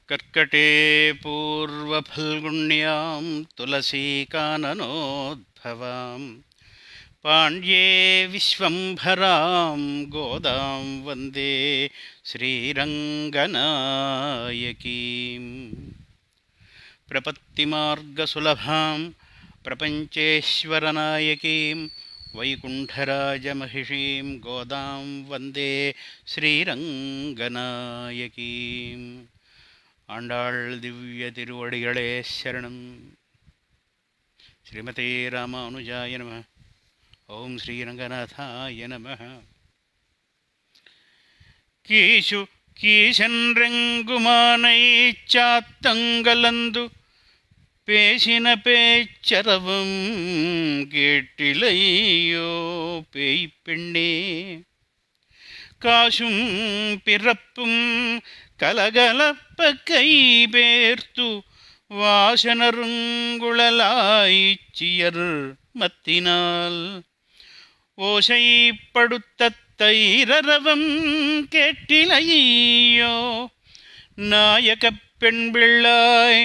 कर्कटे पूर्वफल्गुण्यां तुलसीकाननोद्भवां पाण्ड्ये विश्वम्भरां गोदां वन्दे श्रीरङ्गनायकीम् प्रपत्तिमार्गसुलभां प्रपञ्चेश्वरनायकीं वैकुण्ठराजमहिषीं गोदां वन्दे श्रीरङ्गनायकीम् ஆண்டாள் திவ்ய திருவடிகளே சரணம். ஸ்ரீமதே ராமானுஜாய நம. ஓம் ஸ்ரீரங்கநாதாய நம. கீஷு கீசன்ரெங்குமானை சாத்தங்கலந்து பேசின பேச்சரவும் கேட்டிலையோ பேய்ப்பெண்ணே, காசும் பிறப்பும் கலகலப்ப கைபேர்த்து வாசனருங்குழலாய்ச்சியர் மத்தினால் ஓசைப்படுத்த தைரரவம் கேட்டிலையோ நாயகப் பெண் பிள்ளாய்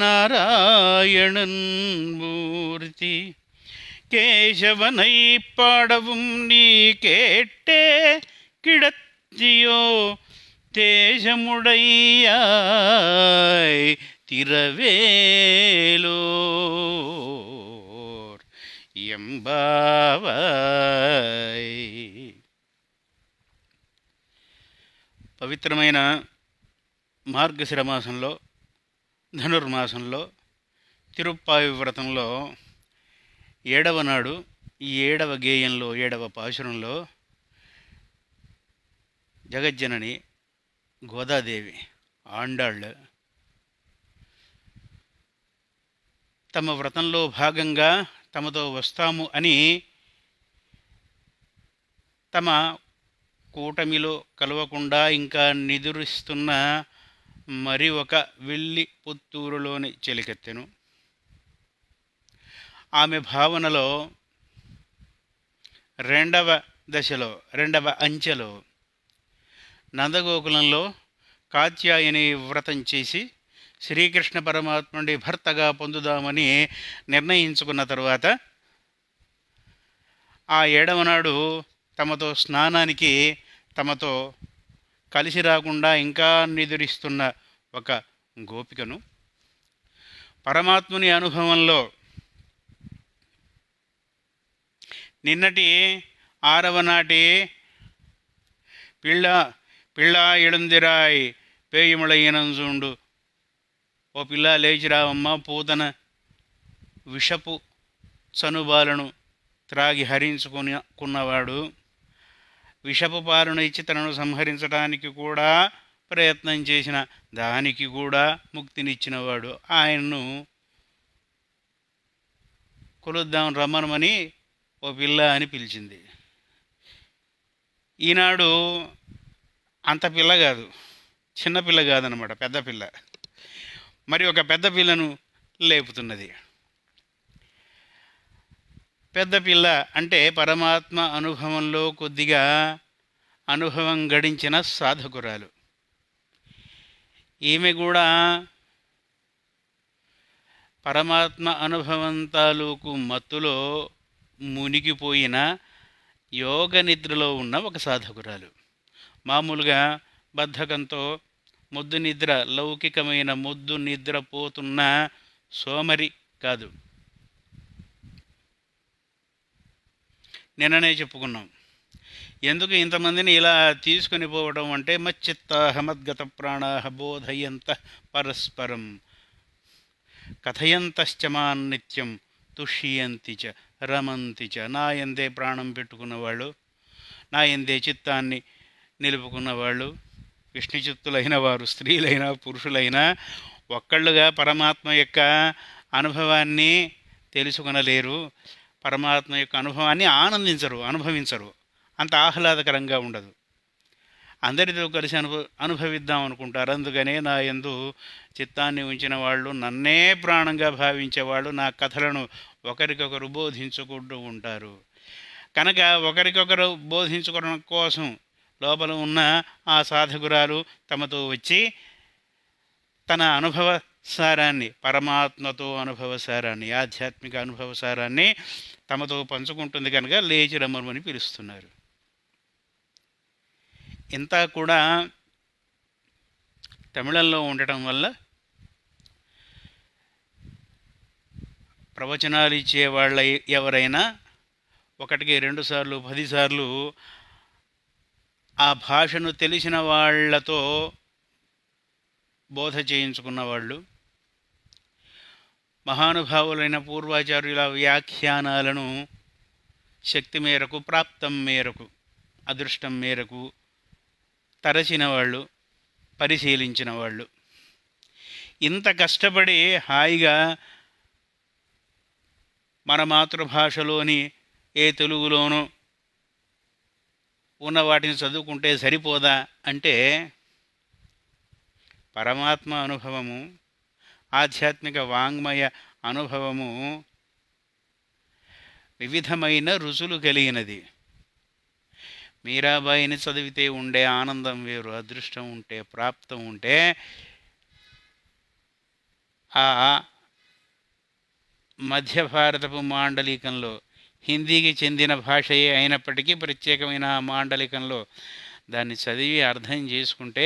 நாராயணன் மூர்த்தி. கேசவனை பாடவும் நீ கேட்டே கிடத்தியோ தேசமுடையாய் திரவேலோர் ఎంబావాయ్. పవిత్రమైన మార్గశిర మాసంలో, ధనుర్మాసంలో, తిరుప్పావి వ్రతంలో 7వ నాడు ఈ 7వ గేయంలో 7వ పాశురంలో జగజ్జనని గోదాదేవి ఆండాళ్ళు తమ వ్రతంలో భాగంగా తమతో వస్తాము అని తమ కూటమిలో కలవకుండా ఇంకా నిదురిస్తున్న మరి ఒక వెళ్ళి పుత్తూరులోని చెలికెత్తెను. ఆమె భావనలో రెండవ దశలో, రెండవ అంచెలో నందగోకులంలో కాత్యాయని వ్రతం చేసి శ్రీకృష్ణ పరమాత్ముడి భర్తగా పొందుదామని నిర్ణయించుకున్న తరువాత ఆ 7వ నాడు తమతో స్నానానికి తమతో కలిసి రాకుండా ఇంకా నిదురిస్తున్న ఒక గోపికను పరమాత్ముని అనుభవంలో నిన్నటి 6వ నాటి పిళ్ళా ఎడుందిరాయ్ పేయముళయ్యనంజుండు, ఓ పిల్ల లేచిరావమ్మ, విషపు చనుబాలను త్రాగి హరించుకున్నవాడు విషపు పాలను ఇచ్చి తనను సంహరించడానికి కూడా ప్రయత్నం చేసిన దానికి కూడా ముక్తినిచ్చినవాడు ఆయన్ను కొలుద్దాం రమ్మనమని ఓ పిల్ల అని పిలిచింది. ఈనాడు అంత పిల్ల కాదు, చిన్నపిల్ల కాదనమాట, పెద్ద పిల్ల. మరి ఒక పెద్ద పిల్లను లేపుతున్నది. పెద్ద పిల్ల అంటే పరమాత్మ అనుభవంలో కొద్దిగా అనుభవం గడించిన సాధకురాలు. ఈమె కూడా పరమాత్మ అనుభవం తాలూకు మత్తులో మునిగిపోయిన యోగ నిద్రలో ఉన్న ఒక సాధకురాలు. మామూలుగా బద్ధకంతో మొద్దు నిద్ర, లౌకికమైన మొద్దు నిద్ర పోతున్న సోమరి కాదు. నిన్ననే చెప్పుకున్నాం. ఎందుకు ఇంతమందిని ఇలా తీసుకొని పోవడం అంటే మచ్చిత్తాహ మద్గత ప్రాణాహ బోధయంత పరస్పరం కథయంతశ్చ మాన్నిత్యం తుష్యంతి చ రమంతి చ. నా ఎందే ప్రాణం పెట్టుకున్నవాళ్ళు, నా ఎందే చిత్తాన్ని నిలుపుకున్నవాళ్ళు, విష్ణుచిత్తులైన వారు, స్త్రీలైనా పురుషులైనా ఒక్కళ్ళుగా పరమాత్మ యొక్క అనుభవాన్ని తెలుసుకొనలేరు. పరమాత్మ యొక్క అనుభవాన్ని అనుభవించరు. అంత ఆహ్లాదకరంగా ఉండదు. అందరితో కలిసి అనుభవిద్దాం అనుకుంటారు. అందుకనే నా యందు చిత్తాన్ని ఉంచిన వాళ్ళు, నన్నే ప్రాణంగా భావించేవాళ్ళు నా కథలను ఒకరికొకరు బోధించుకుంటూ ఉంటారు. కనుక ఒకరికొకరు బోధించుకోవడం కోసం లోపల ఉన్న ఆ సాధకురాలు తమతో వచ్చి తన అనుభవ సారాన్ని, పరమాత్మతో అనుభవ సారాన్ని, ఆధ్యాత్మిక అనుభవ సారాన్ని తమతో పంచుకుంటుంది కనుక లేచి రమ్మని పిలుస్తున్నారు. ఇంత కూడా తమిళంలో ఉండటం వల్ల ప్రవచనాలు ఇచ్చే వాళ్ళ ఎవరైనా ఒకటికి 2 సార్లు 10 సార్లు ఆ భాషను తెలిసిన వాళ్లతో బోధ చేయించుకున్న వాళ్ళు, మహానుభావులైన పూర్వాచార్యుల వ్యాఖ్యానాలను శక్తి మేరకు, ప్రాప్తం మేరకు, అదృష్టం మేరకు తరచిన వాళ్ళు, పరిశీలించిన వాళ్ళు, ఇంత కష్టపడి హాయిగా మన మాతృభాషలోని ఏ తెలుగులోనో ఉన్న వాటిని చదువుకుంటే సరిపోదా అంటే, పరమాత్మ అనుభవము, ఆధ్యాత్మిక వాంగ్మయ అనుభవము వివిధమైన రుచులు కలిగినది. మీరాబాయిని చదివితే ఉండే ఆనందం వేరు, అదృష్టం ఉంటే, ప్రాప్తం ఉంటే ఆ మధ్య భారతపు మాండలికంలో, హిందీకి చెందిన భాషయే అయినప్పటికీ ప్రత్యేకమైన మాండలికంలో దాన్ని చదివి అర్థం చేసుకుంటే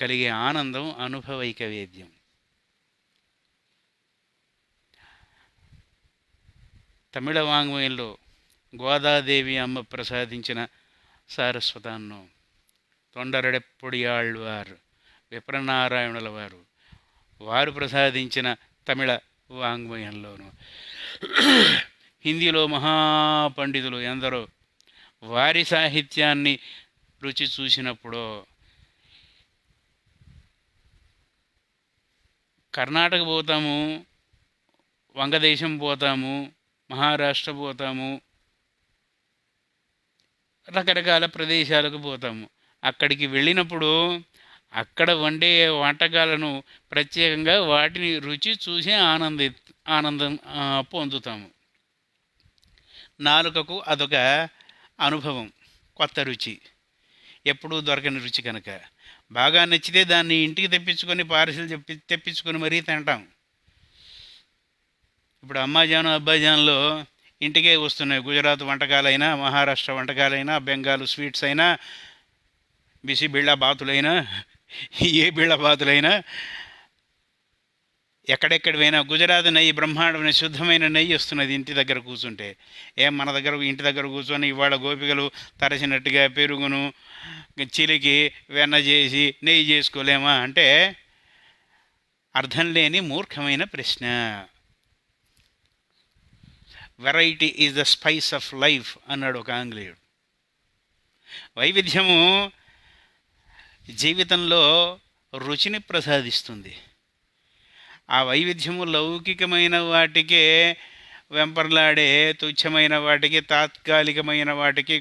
కలిగే ఆనందం అనుభవైక వేద్యం. తమిళ వాంగ్మయంలో గోదాదేవి అమ్మ ప్రసాదించిన సారస్వతాన్ని తొండరడెప్పొడియాళ్వారు, విప్రనారాయణుల వారు ప్రసాదించిన తమిళ వాంగ్మయంలోను, హిందీలో మహాపండితులు ఎందరో వారి సాహిత్యాన్ని రుచి చూసినప్పుడు, కర్ణాటక పోతాము, వంగదేశం పోతాము, మహారాష్ట్ర పోతాము, రకరకాల ప్రదేశాలకు పోతాము. అక్కడికి వెళ్ళినప్పుడు అక్కడ వండే వంటకాలను ప్రత్యేకంగా వాటిని రుచి చూసి ఆనందం పొందుతాము. నాలుకకు అదొక అనుభవం, కొత్త రుచి, ఎప్పుడూ దొరకని రుచి కనుక బాగా నచ్చితే దాన్ని ఇంటికి తెప్పించుకొని పార్సిల్ తెప్పించుకొని మరీ తింటాం. ఇప్పుడు అమ్మాజాను అబ్బాజాన్లో ఇంటికే వస్తున్నాయి. గుజరాత్ వంటకాలైనా, మహారాష్ట్ర వంటకాలైనా, బెంగాల్ స్వీట్స్ అయినా, బిసి బిళ్ళ బాతులైనా, ఏ బిళ్ళ బాతులైనా, ఎక్కడెక్కడివైనా గుజరాత్ నెయ్యి, బ్రహ్మాండమైన శుద్ధమైన నెయ్యి వస్తున్నది ఇంటి దగ్గర కూర్చుంటే. మన దగ్గర ఇంటి దగ్గర కూర్చొని ఇవాళ గోపికలు తరచినట్టుగా పెరుగును చిలికి వెన్న చేసి నెయ్యి చేసుకోలేమా అంటే అర్థం లేని మూర్ఖమైన ప్రశ్న. Variety is the spice of life అన్నాడు ఒక ఆంగ్లేయుడు. వైవిధ్యము జీవితంలో రుచిని ప్రసాదిస్తుంది. ఆ వైవిధ్యము లౌకికమైన వాటికే వెంపర్లాడే, తుచ్చమైన వాటికి, తాత్కాలికమైన వాటికి,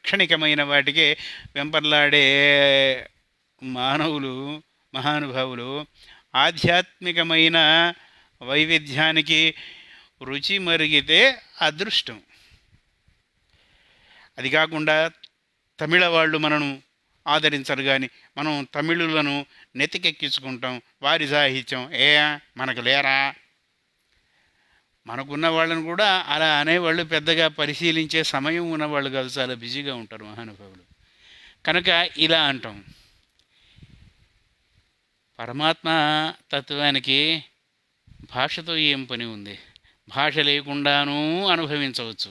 క్షణికమైన వాటికి వెంపర్లాడే మానవులు, మహానుభావులు ఆధ్యాత్మికమైన వైవిధ్యానికి రుచి మరిగితే అదృష్టం. అది కాకుండా తమిళ వాళ్ళు మనను ఆదరించరు, కానీ మనం తమిళులను నెతికెక్కించుకుంటాం. వారి సాహిత్యం మనకు లేరా? మనకున్న వాళ్ళని కూడా అలా అనేవాళ్ళు పెద్దగా పరిశీలించే సమయం ఉన్నవాళ్ళు కాదు, చాలా బిజీగా ఉంటారు మహానుభావులు. కనుక ఇలా అంటాం. పరమాత్మ తత్వానికి భాషతో ఏం పని ఉంది? భాష లేకుండానూ అనుభవించవచ్చు.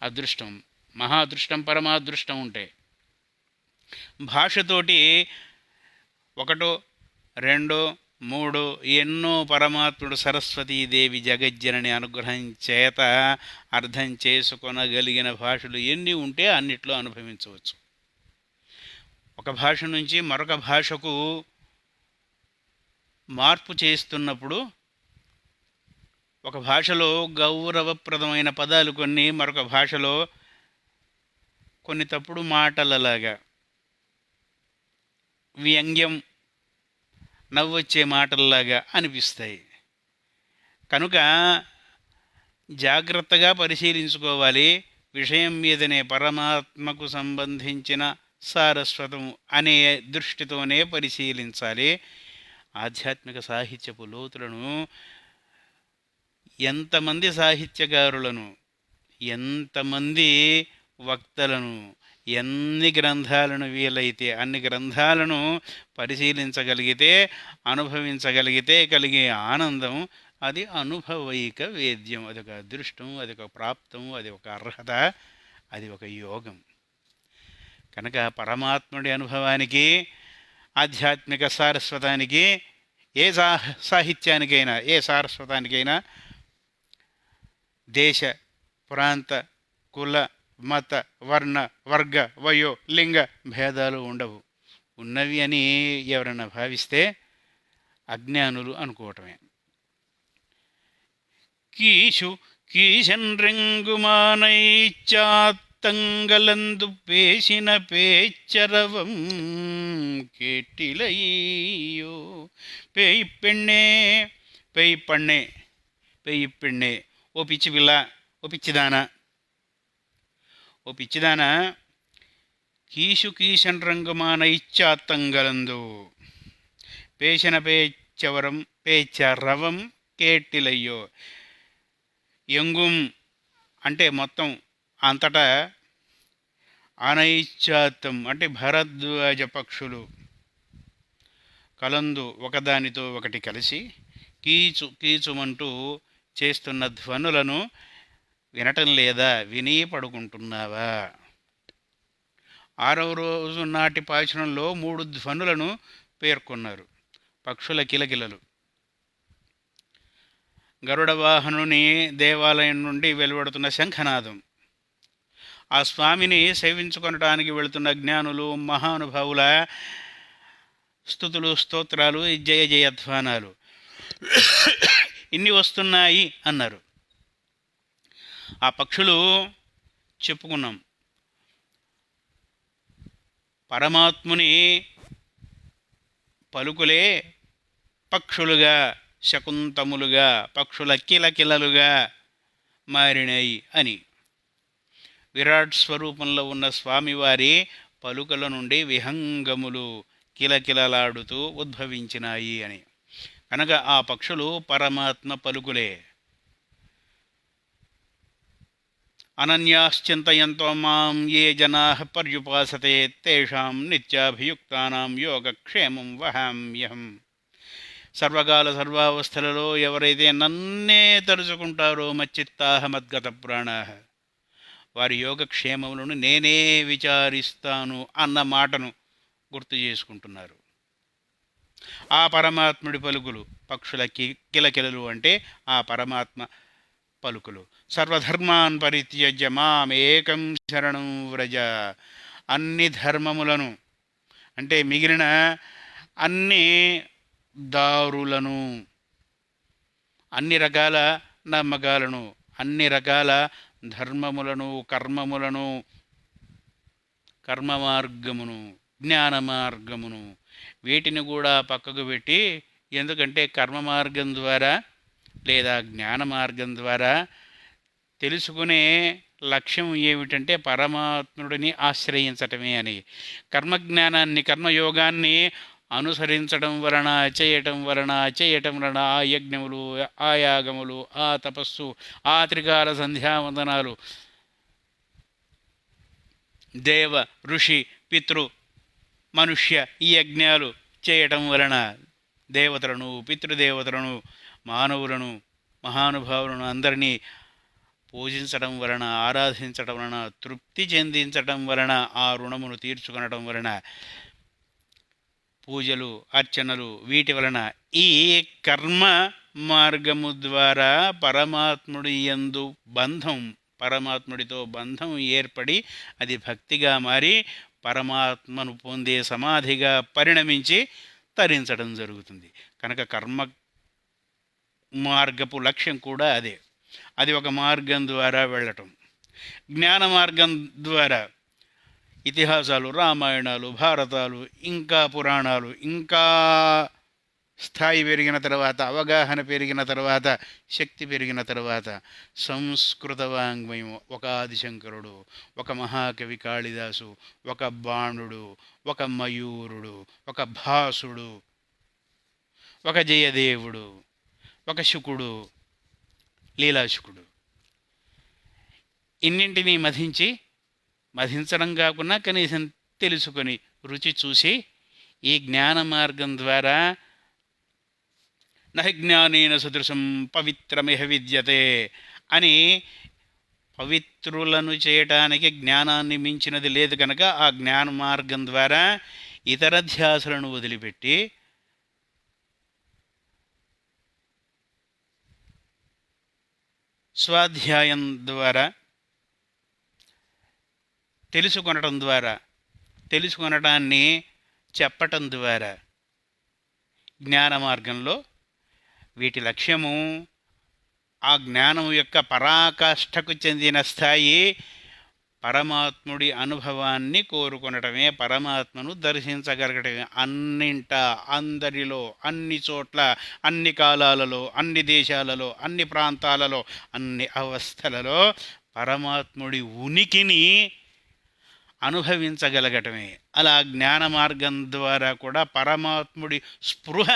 అదృష్టం, మహా అదృష్టం, పరమాదృష్టం ఉంటే భాషతోటి 1, 2, 3 ఎన్నో పరమాత్ముడు సరస్వతీదేవి జగజ్జనని అనుగ్రహం చేత అర్థం చేసుకొనగలిగిన భాషలు ఎన్ని ఉంటే అన్నిట్లో అనుభవించవచ్చు. ఒక భాష నుంచి మరొక భాషకు మార్పు చేస్తున్నప్పుడు ఒక భాషలో గౌరవప్రదమైన పదాలు కొన్ని, మరొక భాషలో కొన్ని తప్పుడు మాటలలాగా, వ్యంగ్యం, నవ్వొచ్చే మాటల్లాగా అనిపిస్తాయి. కనుక జాగ్రత్తగా పరిశీలించుకోవాలి. విషయం మీదనే, పరమాత్మకు సంబంధించిన సారస్వతం అనే దృష్టితోనే పరిశీలించాలి. ఆధ్యాత్మిక సాహిత్యపు లోతులను ఎంతమంది సాహిత్యకారులను, ఎంతమంది వక్తలను, ఎన్ని గ్రంథాలను వీలైతే అన్ని గ్రంథాలను పరిశీలించగలిగితే, అనుభవించగలిగితే కలిగే ఆనందం అది అనుభవైక వేద్యం. అదొక అదృష్టం, అదొక ప్రాప్తం, అది ఒక అర్హత, అది ఒక యోగం. కనుక పరమాత్ముడి అనుభవానికి, ఆధ్యాత్మిక సారస్వతానికి, ఏ సాహిత్యానికైనా, ఏ సారస్వతానికైనా దేశ, ప్రాంత, కుల, మత, వర్ణ, వర్గ, వయో, లింగ భేదాలు ఉండవు. ఉన్నవి అని ఎవరన్నా భావిస్తే అజ్ఞానులు అనుకోవటమే. కీషు కీశన్రెంగుమానైచ్చాత్తంగలందు పేసిన పేచ్చరవం కేటిలయ్యో పేయి పెണ്ണే పేయి పಣ್ಣే పేయి పెಣ್ಣే. ఓ పిచ్చి పిల్ల, ఓ పిచ్చిదానా, ఓ పిచ్చిదానా, కీషు కీషన్ రంగుమాన ఇచ్చాత్తంగలందు పేసిన పేచ్చవరం పేచ్చరవం కేటిలయ్యో. ఎంగుం అంటే మొత్తం, అంతటా, అనైచ్ఛాత్తం అంటే భరద్వాజ పక్షులు కలందు ఒకదానితో ఒకటి కలిసి కీచు కీచుమంటూ చేస్తున్న ధ్వనులను వినటం లేదా? విని పడుకుంటున్నావా? 6వ రోజు నాటి పాశురంలో 3 ధ్వనులను పేర్కొన్నారు. పక్షుల కిలకిలలు, గరుడ వాహనుని దేవాలయం నుండి వెలువడుతున్న శంఖనాదం, ఆ స్వామిని సేవించుకొనటానికి వెళుతున్న జ్ఞానులు, మహానుభావుల స్తుతులు, స్తోత్రాలు, జయ జయధ్వానాలు ఇన్ని వస్తున్నాయి అన్నారు. ఆ పక్షులు చెప్పుకున్నాం, పరమాత్ముని పలుకులే పక్షులుగా, శకుంతములుగా, పక్షుల కిలకిలలుగా మారినాయి అని. విరాట్ స్వరూపంలో ఉన్న స్వామివారి పలుకల నుండి విహంగములు కిలకిలలాడుతూ ఉద్భవించినాయి అని. కనుక ఆ పక్షులు పరమాత్మ పలుకులే. అనన్యాశ్చింతయంతో మాం ఏ జనా పర్యుపాసతే తేషాం నిత్యాభియుక్తానాం యోగక్షేమం వహామ్యహం. సర్వకాల సర్వావస్థలలో ఎవరైతే నన్నే తలుచుకుంటారో మచ్చిత్తాహ మద్గత ప్రాణాః, వారి యోగక్షేమములను నేనే విచారిస్తాను అన్న మాటను గుర్తు చేసుకుంటున్నారు. ఆ పరమాత్ముడి పలుకులు, పక్షుల కిలకిలలు అంటే ఆ పరమాత్మ పలుకులు. సర్వధర్మాన్ పరిత్యజ్య మామేకం శరణం వ్రజ. అన్ని ధర్మములను అంటే మిగిలిన అన్ని దారులను, అన్ని రకాల నమ్మకాలను, అన్ని రకాల ధర్మములను, కర్మములను, కర్మ మార్గమును, జ్ఞాన మార్గమును, వీటిని కూడా పక్కకు పెట్టి, ఎందుకంటే కర్మ మార్గం ద్వారా లేదా జ్ఞాన మార్గం ద్వారా తెలుసుకునే లక్ష్యం ఏమిటంటే పరమాత్ముడిని ఆశ్రయించటమే అని. కర్మజ్ఞానాన్ని, కర్మయోగాన్ని అనుసరించడం వలన, చేయటం వలన ఆ యజ్ఞములు, ఆ యాగములు, ఆ తపస్సు, ఆ త్రికాల సంధ్యావందనాలు, దేవ, ఋషి, పితృ, మనుష్య ఈ యజ్ఞాలు చేయటం వలన దేవతలను, పితృదేవతలను, మానవులను, మహానుభావులను అందరినీ పూజించడం వలన, ఆరాధించడం వలన, తృప్తి చెందించడం వలన, ఆ రుణమును తీర్చుకొనడం వలన, పూజలు, అర్చనలు, వీటి వలన ఈ కర్మ మార్గము ద్వారా పరమాత్ముడి యందు బంధం, పరమాత్ముడితో బంధం ఏర్పడి అది భక్తిగా మారి పరమాత్మను పొందే సమాధిగా పరిణమించి తరించడం జరుగుతుంది. కనుక కర్మ మార్గపు లక్ష్యం కూడా అదే. అది ఒక మార్గం ద్వారా వెళ్ళటం. జ్ఞాన మార్గం ద్వారా ఇతిహాసాలు, రామాయణాలు, భారతాలు, ఇంకా పురాణాలు, ఇంకా స్థాయి పెరిగిన తర్వాత, అవగాహన పెరిగిన తర్వాత, శక్తి పెరిగిన తర్వాత సంస్కృత వాంగ్మయం, ఒక ఆదిశంకరుడు, ఒక మహాకవి కాళిదాసు, ఒక బాణుడు, ఒక మయూరుడు, ఒక భాసుడు, ఒక జయదేవుడు, ఒక శుకుడు, లీలాశుకుడు, ఇన్నింటినీ మధించడం కాకుండా కనీసం తెలుసుకొని రుచి చూసి ఈ జ్ఞాన మార్గం ద్వారా నహి జ్ఞానేన సదృశం పవిత్రమిహ విద్యతే అని పవిత్రులను చేయటానికి జ్ఞానాన్ని మించినది లేదు కనుక ఆ జ్ఞాన మార్గం ద్వారా ఇతర ధ్యాసలను వదిలిపెట్టి స్వాధ్యాయం ద్వారా తెలుసుకొనటాన్ని చెప్పటం ద్వారా జ్ఞాన మార్గంలో వీటి లక్ష్యము ఆ జ్ఞానము యొక్క పరాకాష్ఠకు చెందిన స్థాయి పరమాత్ముడి అనుభవాన్ని కోరుకొనటమే, పరమాత్మను దర్శించగలగటమే. అన్నింట, అందరిలో, అన్ని చోట్ల, అన్ని కాలాలలో, అన్ని దేశాలలో, అన్ని ప్రాంతాలలో, అన్ని అవస్థలలో పరమాత్ముడి ఉనికిని అనుభవించగలగటమే. అలా జ్ఞాన మార్గం ద్వారా కూడా పరమాత్ముడి స్పృహ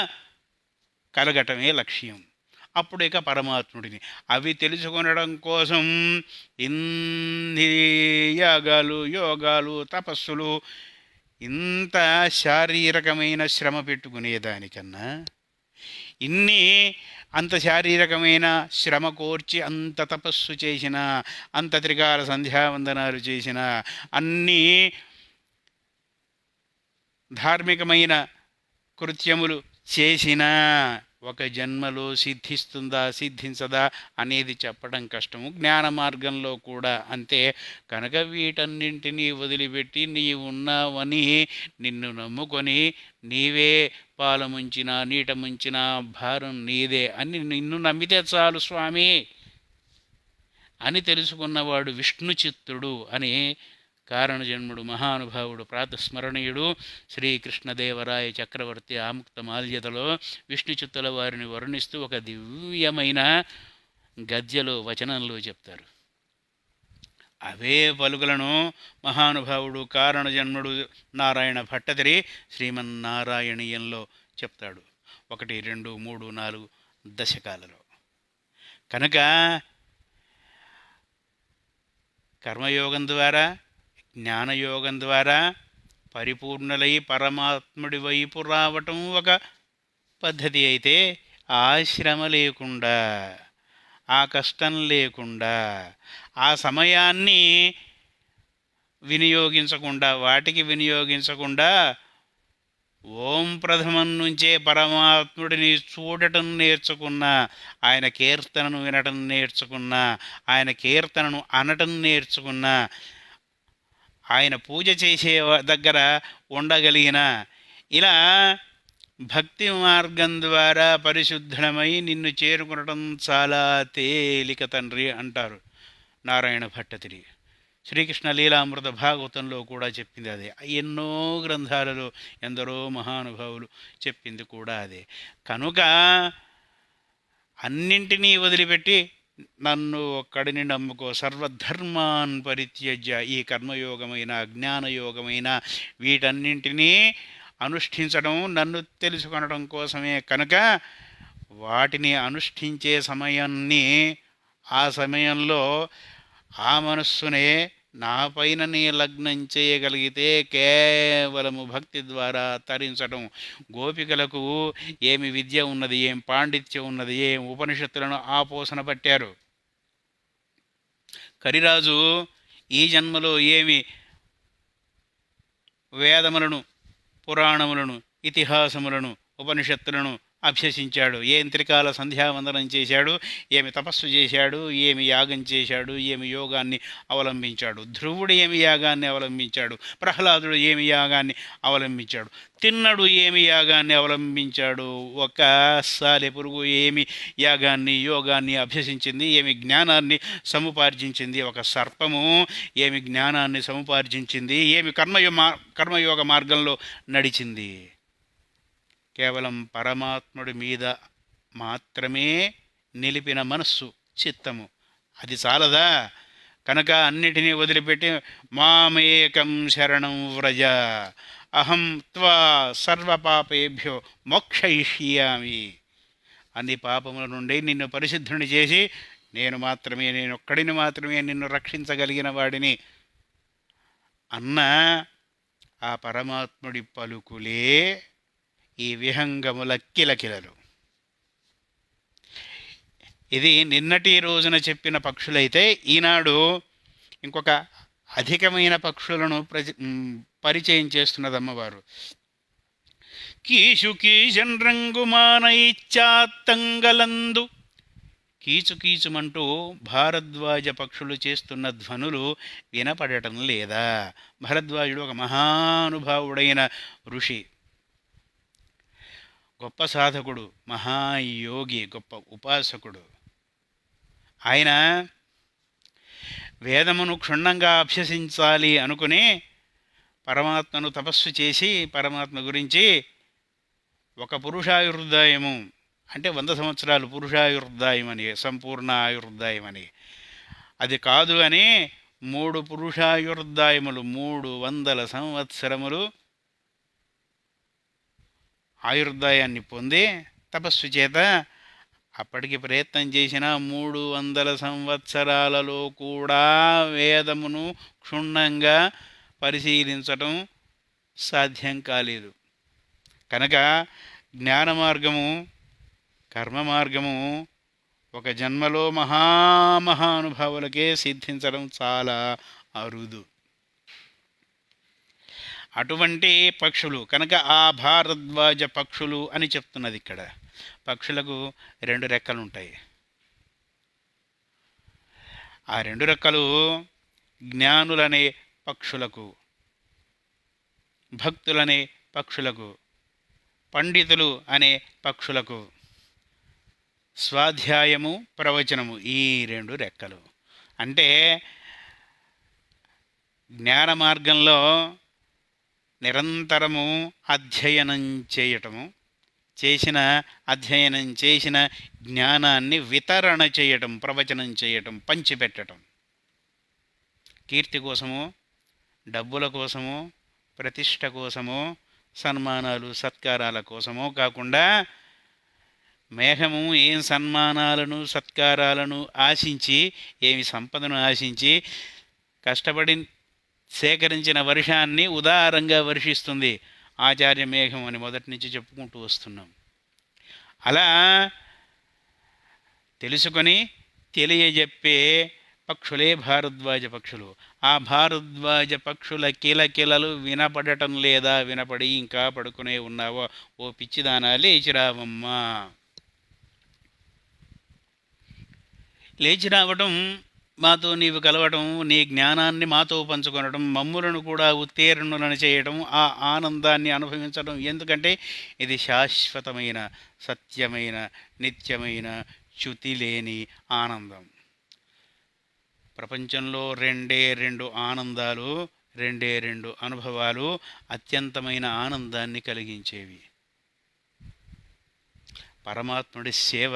కలగటమే లక్ష్యం. అప్పుడు ఇక పరమాత్ముడిని అవి తెలుసుకొనడం కోసం ఇన్ని యాగాలు, యోగాలు, తపస్సులు, ఇంత శారీరకమైన శ్రమ పెట్టుకునేదానికన్నా అంత శారీరకమైన శ్రమ కోర్చి అంత తపస్సు చేసిన, అంత త్రికాల సంధ్యావందనాలు చేసిన, అన్నీ ధార్మికమైన కృత్యములు చేసిన ఒక జన్మలో సిద్ధించదా అనేది చెప్పడం కష్టము. జ్ఞాన మార్గంలో కూడా అంతే. కనుక వీటన్నింటినీ వదిలిపెట్టి నీవున్నావని నిన్ను నమ్ముకొని నీవే పాల ముంచినా నీట ముంచినా భారం నీదే అని నిన్ను నమ్మితే చాలు స్వామి అని తెలుసుకున్నవాడు విష్ణు చిత్తుడు అని కారణజన్ముడు మహానుభావుడు ప్రాతస్మరణీయుడు శ్రీకృష్ణదేవరాయ చక్రవర్తి ఆముక్త మాల్యతలో విష్ణు చిత్తుల వారిని వర్ణిస్తూ ఒక దివ్యమైన గద్యలో, వచనంలో చెప్తారు. అవే పలుకులను మహానుభావుడు కారణజన్ముడు నారాయణ భట్టతిరి శ్రీమన్నారాయణీయంలో చెప్తాడు. 1, 2, 3, 4 దశకాలలో. కనుక కర్మయోగం ద్వారా, జ్ఞానయోగం ద్వారా పరిపూర్ణులై పరమాత్ముడి వైపు రావటం ఒక పద్ధతి అయితే, ఆ శ్రమ లేకుండా, ఆ కష్టం లేకుండా, ఆ సమయాన్ని వాటికి వినియోగించకుండా ఓం ప్రథమం నుంచే పరమాత్ముడిని చూడటం నేర్చుకున్న, ఆయన కీర్తనను వినటం నేర్చుకున్న, ఆయన కీర్తనను అనటం నేర్చుకున్న, ఆయన పూజ చేసే దగ్గర ఉండగలిగిన, ఇలా భక్తి మార్గం ద్వారా పరిశుద్ధమై నిన్ను చేరుకునటం చాలా తేలిక తండ్రి అంటారు నారాయణ భట్టతిరి. శ్రీకృష్ణ లీలామృత భాగవతంలో కూడా చెప్పింది అదే. ఎన్నో గ్రంథాలలో ఎందరో మహానుభావులు చెప్పింది కూడా అదే. కనుక అన్నింటినీ వదిలిపెట్టి నన్ను ఒక్కడిని నమ్ముకో, సర్వధర్మాన్ పరిత్యజ్య, ఈ కర్మయోగమైన జ్ఞానయోగమైన వీటన్నింటినీ అనుష్ఠించడం నన్ను తెలుసుకొనడం కోసమే. కనుక వాటిని అనుష్ఠించే సమయాన్ని, ఆ సమయంలో ఆ మనస్సునే నాపైన నీ లగ్నం చేయగలిగితే కేవలము భక్తి ద్వారా తరించడం. గోపికలకు ఏమి విద్య ఉన్నది, ఏం పాండిత్యం ఉన్నది, ఏం ఉపనిషత్తులను ఆపోసన పట్టారు. కరిరాజు ఈ జన్మలో ఏమి వేదములను, పురాణములను, ఇతిహాసములను, ఉపనిషత్తులను అభ్యసించాడు, ఏం త్రికాల సంధ్యావందనం చేశాడు, ఏమి తపస్సు చేశాడు, ఏమి యాగం చేశాడు, ఏమి యోగాన్ని అవలంబించాడు. ధ్రువుడు ఏమి యాగాన్ని అవలంబించాడు, ప్రహ్లాదుడు ఏమి యాగాన్ని అవలంబించాడు, తిన్నడు ఏమి యాగాన్ని అవలంబించాడు, ఒక సాలెపురుగు ఏమి యాగాన్ని, యోగాన్ని అభ్యసించింది, ఏమి జ్ఞానాన్ని సముపార్జించింది, ఒక సర్పము ఏమి జ్ఞానాన్ని సముపార్జించింది, ఏమి కర్మయోగ మార్గంలో నడిచింది. కేవలం పరమాత్ముడి మీద మాత్రమే నిలిపిన మనస్సు, చిత్తము, అది చాలదా? కనుక అన్నిటినీ వదిలిపెట్టి మామేకం శరణం వ్రజ అహం త్వా సర్వపాపేభ్యో మోక్షయిష్యామి. అన్ని పాపముల నుండి నిన్ను పరిశుద్ధుని చేసి నేనొక్కడిని మాత్రమే నిన్ను రక్షించగలిగిన వాడిని అన్న ఆ పరమాత్ముడి పలుకులే ఈ విహంగముల కిలకిలలు. ఇది నిన్నటి రోజున చెప్పిన పక్షులైతే ఈనాడు ఇంకొక అధికమైన పక్షులను పరిచయం చేస్తున్నది అమ్మవారు. కీచు కీచన్రంగుమానైచ్చాత్తంగలందు. కీచు కీచుమంటూ భారద్వాజ పక్షులు చేస్తున్న ధ్వనులు వినపడటం లేదా? భరద్వాజుడు ఒక మహానుభావుడైన ఋషి, గొప్ప సాధకుడు, మహాయోగి, గొప్ప ఉపాసకుడు. ఆయన వేదమును క్షుణ్ణంగా అభ్యసించాలి అనుకుని పరమాత్మను తపస్సు చేసి పరమాత్మ గురించి ఒక పురుషాయుర్దాయము అంటే 100 సంవత్సరాలు పురుషాయుర్దాయం అని, సంపూర్ణ ఆయుర్దాయం అని, అది కాదు అని 3 పురుషాయుర్దాయములు 300 సంవత్సరములు ఆయుర్దాయాన్ని పొంది తపస్సు చేత అప్పటికి ప్రయత్నం చేసిన 300 సంవత్సరాలలో కూడా వేదమును క్షుణ్ణంగా పరిశీలించటం సాధ్యం కాలేదు. కనుక జ్ఞాన మార్గము, కర్మ మార్గము ఒక జన్మలో మహానుభావులకే సిద్ధించడం చాలా అరుదు. అటువంటి పక్షులు కనుక ఆ భారద్వాజ పక్షులు అని చెప్తున్నది ఇక్కడ. పక్షులకు 2 రెక్కలు ఉంటాయి. ఆ 2 రెక్కలు జ్ఞానులనే పక్షులకు, భక్తులనే పక్షులకు, పండితులు అనే పక్షులకు, స్వాధ్యాయము ప్రవచనము ఈ 2 రెక్కలు. అంటే జ్ఞాన మార్గంలో నిరంతరము అధ్యయనం చేయటము, అధ్యయనం చేసిన జ్ఞానాన్ని వితరణ చేయటం, ప్రవచనం చేయటం, పంచిపెట్టడం. కీర్తి కోసము, డబ్బుల కోసము, ప్రతిష్ట కోసము, సన్మానాలు సత్కారాల కోసమో కాకుండా మేఘము ఏం సన్మానాలను సత్కారాలను ఆశించి, ఏమి సంపదను ఆశించి కష్టపడి సేకరించిన వర్షాన్ని ఉదారంగా వర్షిస్తుంది. ఆచార్య మేఘం అని మొదటి నుంచి చెప్పుకుంటూ వస్తున్నాం. అలా తెలుసుకొని తెలియజెప్పే పక్షులే భారద్వాజ పక్షులు. ఆ భారద్వాజ పక్షుల కిలకిలలు వినపడటం లేదా? వినపడి ఇంకా పడుకునే ఉన్నావో? ఓ పిచ్చిదానా లేచి రావమ్మా. లేచి రావటం, మాతో నీవు కలవటం, నీ జ్ఞానాన్ని మాతో పంచుకొనడం, మమ్ములను కూడా ఉత్తీర్ణులను చేయటం, ఆ ఆనందాన్ని అనుభవించడం. ఎందుకంటే ఇది శాశ్వతమైన, సత్యమైన, నిత్యమైన, చ్యుతి లేని ఆనందం. ప్రపంచంలో 2 ఆనందాలు, 2 అనుభవాలు అత్యంతమైన ఆనందాన్ని కలిగించేవి. పరమాత్ముడి సేవ,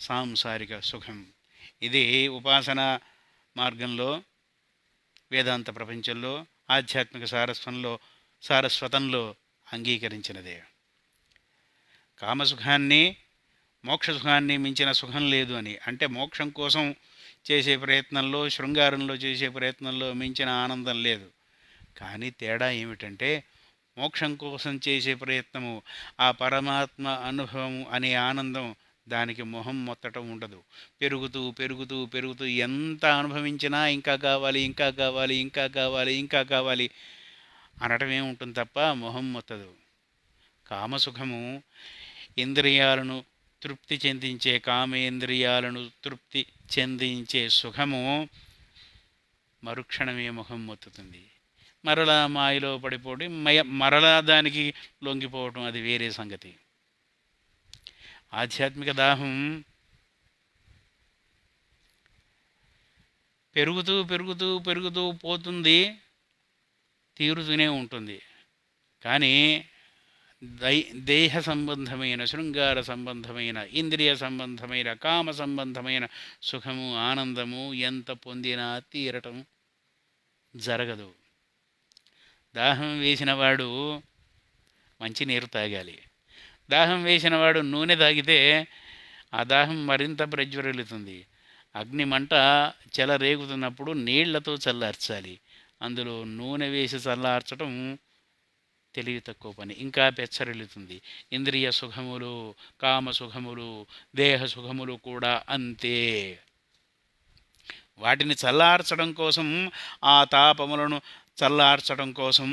సాంసారిక సుఖం. ఇది ఉపాసన మార్గంలో, వేదాంత ప్రపంచంలో, ఆధ్యాత్మిక సారస్వతంలో అంగీకరించినదే. కామసుఖాన్ని, మోక్షసుఖాన్ని మించిన సుఖం లేదు అని. అంటే మోక్షం కోసం చేసే ప్రయత్నంలో, శృంగారంలో చేసే ప్రయత్నంలో మించిన ఆనందం లేదు. కానీ తేడా ఏమిటంటే మోక్షం కోసం చేసే ప్రయత్నము, ఆ పరమాత్మ అనుభవం అనే ఆనందం, దానికి మొహం మొత్తటం ఉండదు. పెరుగుతూ పెరుగుతూ పెరుగుతూ ఎంత అనుభవించినా ఇంకా కావాలి, ఇంకా కావాలి, ఇంకా కావాలి, ఇంకా కావాలి అనటమే ఉంటుంది తప్ప మొహం మొత్తదు. కామసుఖము ఇంద్రియాలను తృప్తి చెందించే, కామేంద్రియాలను తృప్తి చెందించే సుఖము మరుక్షణమే ముఖం మొత్తుతుంది. మరలా మాయలో పడిపోవడం, మరలా దానికి లొంగిపోవటం, అది వేరే సంగతి. ఆధ్యాత్మిక దాహం పెరుగుతూ పెరుగుతూ పెరుగుతూ పోతుంది, తీరుతూనే ఉంటుంది. కానీ దేహ సంబంధమైన, శృంగార సంబంధమైన, ఇంద్రియ సంబంధమైన, కామ సంబంధమైన సుఖము, ఆనందము ఎంత పొందినా తీరటం జరగదు. దాహం వేసినవాడు మంచినీరు తాగాలి. దాహం వేసినవాడు నూనె తాగితే ఆ దాహం మరింత ప్రజ్వరిల్లుతుంది. అగ్ని మంట చెలరేగుతున్నప్పుడు నీళ్లతో చల్లార్చాలి. అందులో నూనె వేసి చల్లార్చటం తెలివి తక్కువ పని, ఇంకా పెచ్చరిల్లుతుంది. ఇంద్రియ సుఖములు, కామ సుఖములు, దేహ సుఖములు కూడా అంతే. వాటిని చల్లార్చడం కోసం, ఆ తాపములను చల్లార్చడం కోసం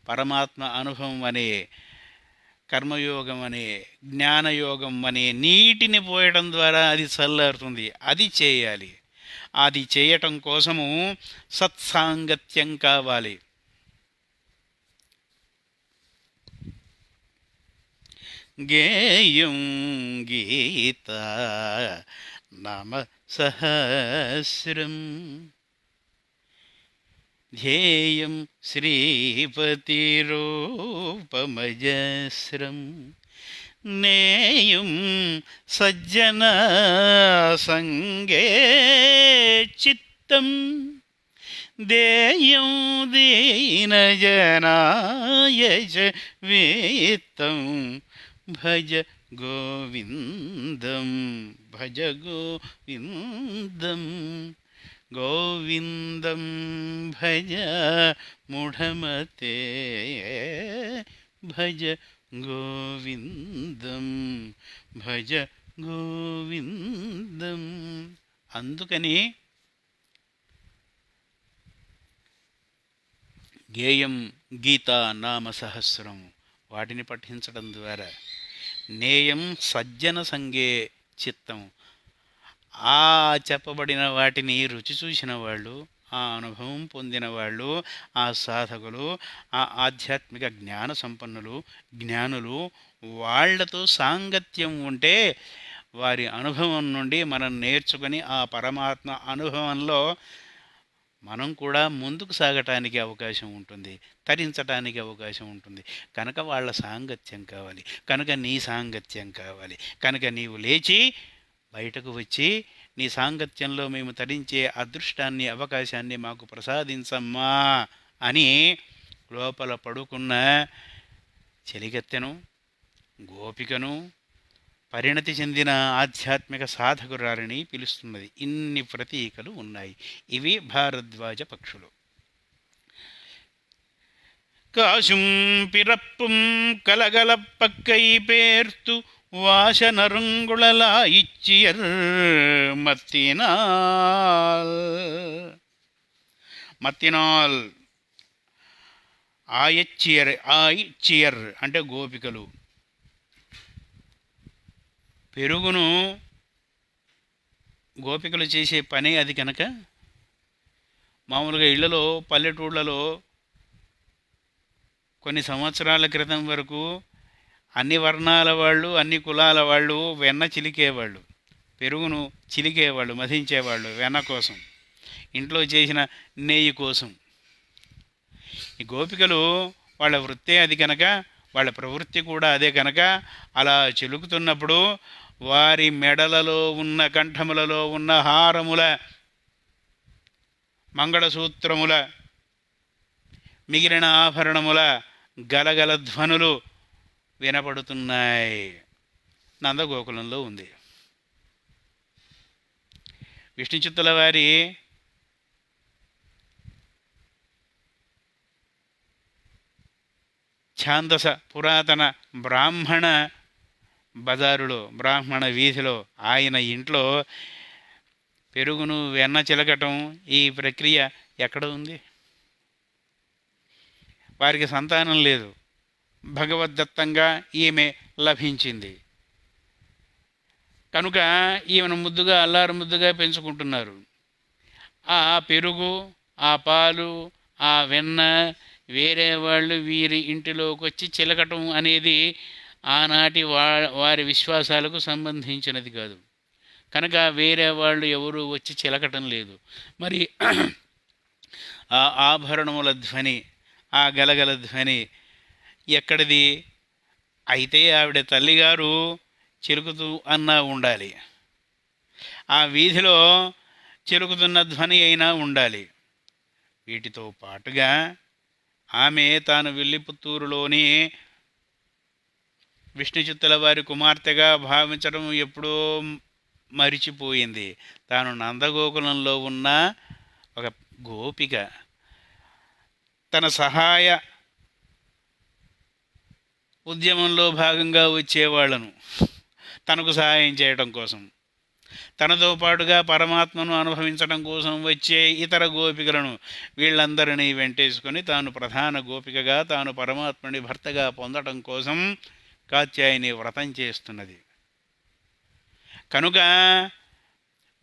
పరమాత్మ అనుభవం అనే, కర్మయోగం అనే, జ్ఞానయోగం అనే నీటిని పోయడం ద్వారా అది చల్లారుతుంది. అది చేయాలి. అది చేయటం కోసము సత్సాంగత్యం కావాలి. గేయం గీత నామ సహస్రం ధ్యేయం శ్రీపతిరూపమజస్రం నేయం సజ్జన సంగే చిత్తం దేయం దీనజనాయ చ విత్తం భజ గోవిందం భజ గోవిందం గోవిందం భజ మూఢమతే భజ గోవిందం భజ గోవిందం. అందుకని గేయం గీతా నామ సహస్రం వాటిని పఠించడం ద్వారా, నేయం సజ్జన సంగే చిత్తం, ఆ చెప్పబడిన వాటిని రుచి చూసిన వాళ్ళు, ఆ అనుభవం పొందిన వాళ్ళు, ఆ సాధకులు, ఆ ఆధ్యాత్మిక జ్ఞాన సంపన్నులు, జ్ఞానులు, వాళ్లతో సాంగత్యం ఉంటే వారి అనుభవం నుండి మనం నేర్చుకొని ఆ పరమాత్మ అనుభవంలో మనం కూడా ముందుకు సాగటానికి అవకాశం ఉంటుంది, తరించటానికి అవకాశం ఉంటుంది. కనుక వాళ్ళ సాంగత్యం కావాలి, కనుక నీ సాంగత్యం కావాలి. కనుక నీవు లేచి బయటకు వచ్చి నీ సాంగత్యంలో మేము తరించే అదృష్టాన్ని, అవకాశాన్ని మాకు ప్రసాదించమ్మా అని లోపల పడుకున్న చెలిగత్తెను, గోపికను, పరిణతి చెందిన ఆధ్యాత్మిక సాధకురాలని పిలుస్తున్నది. ఇన్ని ప్రతీకలు ఉన్నాయి. ఇవి భారద్వాజ పక్షులు. కాశుం పిరప్పుం కలగలపక్కై పేర్తు వాసనరుంగుళలాయిచ్చియర్ మత్తినాల్. మత్తినాల్ ఆయిచ్చియర్ అంటే గోపికలు. పెరుగును గోపికలు చేసే పని అది. కనుక మామూలుగా ఇళ్లలో, పల్లెటూళ్ళలో కొన్ని సంవత్సరాల క్రితం వరకు అన్ని వర్ణాల వాళ్ళు, అన్ని కులాల వాళ్ళు వెన్న చిలికేవాళ్ళు, పెరుగును చిలికేవాళ్ళు, మధించేవాళ్ళు వెన్న కోసం, ఇంట్లో చేసిన నెయ్యి కోసం. ఈ గోపికలు వాళ్ళ వృత్తే అది కనుక, వాళ్ళ ప్రవృత్తి కూడా అదే కనుక, అలా చిలుకుతున్నప్పుడు వారి మెడలలో ఉన్న, కంఠములలో ఉన్న హారముల, మంగళసూత్రముల, మిగిలిన ఆభరణముల గలగల ధ్వనులు వినపడుతున్నాయి. నందగోకులంలో ఉంది. విష్ణుచిత్తుల వారి ఛాందస పురాతన బ్రాహ్మణ బజారులో, బ్రాహ్మణ వీధిలో, ఆయన ఇంట్లో పెరుగును వెన్న చిలకటం ఈ ప్రక్రియ ఎక్కడ ఉంది? వారికి సంతానం లేదు, భగవద్దత్తంగా ఈమె లభించింది కనుక ఈమెను ముద్దుగా, అల్లారు ముద్దుగా పెంచుకుంటున్నారు. ఆ పెరుగు, ఆ పాలు, ఆ వెన్న వేరే వాళ్ళు వీరి ఇంటిలోకి వచ్చి చిలకటం అనేది ఆనాటి వారి విశ్వాసాలకు సంబంధించినది కాదు. కనుక వేరే వాళ్ళు ఎవరు వచ్చి చిలకటం లేదు. మరి ఆ ఆభరణముల ధ్వని, ఆ గలగల ధ్వని ఎక్కడిది? అయితే ఆవిడ తల్లిగారు చిలుకుతూ అన్నా ఉండాలి, ఆ వీధిలో చిలుకుతున్న ధ్వని అయినా ఉండాలి. వీటితో పాటుగా ఆమె తాను విల్లిపుత్తూరులోని విష్ణుచిత్తుల వారి కుమార్తెగా భావించడం ఎప్పుడో మరిచిపోయింది. తాను నందగోకులంలో ఉన్న ఒక గోపిక. తన సహాయ ఉద్యమంలో భాగంగా వచ్చేవాళ్లను తనకు సహాయం చేయడం కోసం, తనతో పాటుగా పరమాత్మను అనుభవించడం కోసం వచ్చే ఇతర గోపికలను వీళ్ళందరినీ వెంటేసుకొని తాను ప్రధాన గోపికగా, తాను పరమాత్ముని భర్తగా పొందడం కోసం కాత్యాయని వ్రతం చేస్తున్నది. కనుక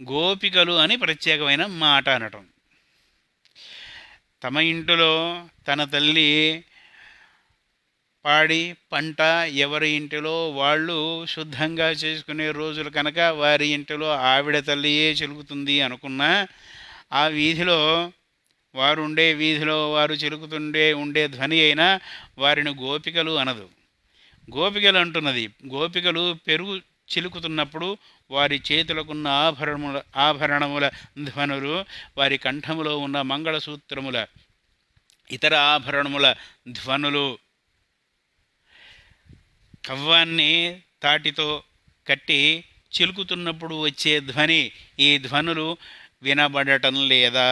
గోపికలు అని ప్రత్యేకమైన మాట అనటం. తమ ఇంటిలో తన తల్లి పాడి పంట ఎవరి ఇంటిలో వాళ్ళు శుద్ధంగా చేసుకునే రోజులు కనుక వారి ఇంటిలో ఆవిడ తల్లియే చిలుకుతుంది అనుకున్నా, ఆ వీధిలో వారు ఉండే వీధిలో వారు ఉండే ధ్వని అయినా వారిని గోపికలు అనదు. గోపికలు అంటున్నది. గోపికలు పెరుగు చిలుకుతున్నప్పుడు వారి చేతులకున్న ఆభరణముల ధ్వనులు, వారి కంఠములో ఉన్న మంగళసూత్రముల ఇతర ఆభరణముల ధ్వనులు, కవ్వాన్ని తాటితో కట్టి చిలుకుతున్నప్పుడు వచ్చే ధ్వని, ఈ ధ్వనులు వినబడటం లేదా?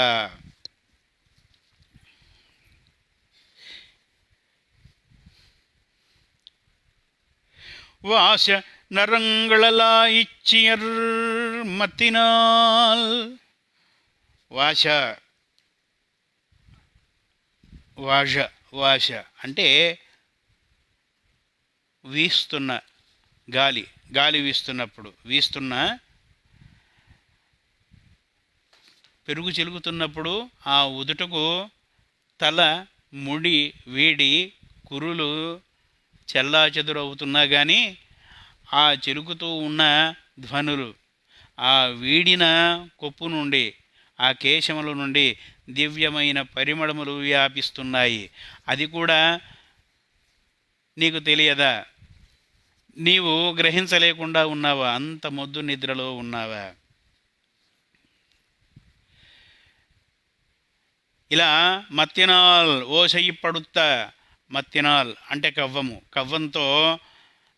వాశ నరంగళలాయిచ్చియర్ మత్తినాల్. వాశ వాష వాశ అంటే వీస్తున్న గాలి, గాలి వీస్తున్నప్పుడు, వీస్తున్న పెరుగు చిలుకుతున్నప్పుడు ఆ ఉదుటకు తల ముడి వీడి కురులు చెల్లాచెదురవుతున్నా కానీ ఆ చిలుకుతూ ఉన్న ధ్వనులు ఆ వీడిన కొప్పు నుండి, ఆ కేశముల నుండి దివ్యమైన పరిమళములు వ్యాపిస్తున్నాయి. అది కూడా నీకు తెలియదా? నీవు గ్రహించలేకుండా ఉన్నావా? అంత మొద్దు నిద్రలో ఉన్నావా? ఇలా మత్తినాల్ ఓసయిపడుత్త. మత్తినాల్ అంటే కవ్వము. కవ్వంతో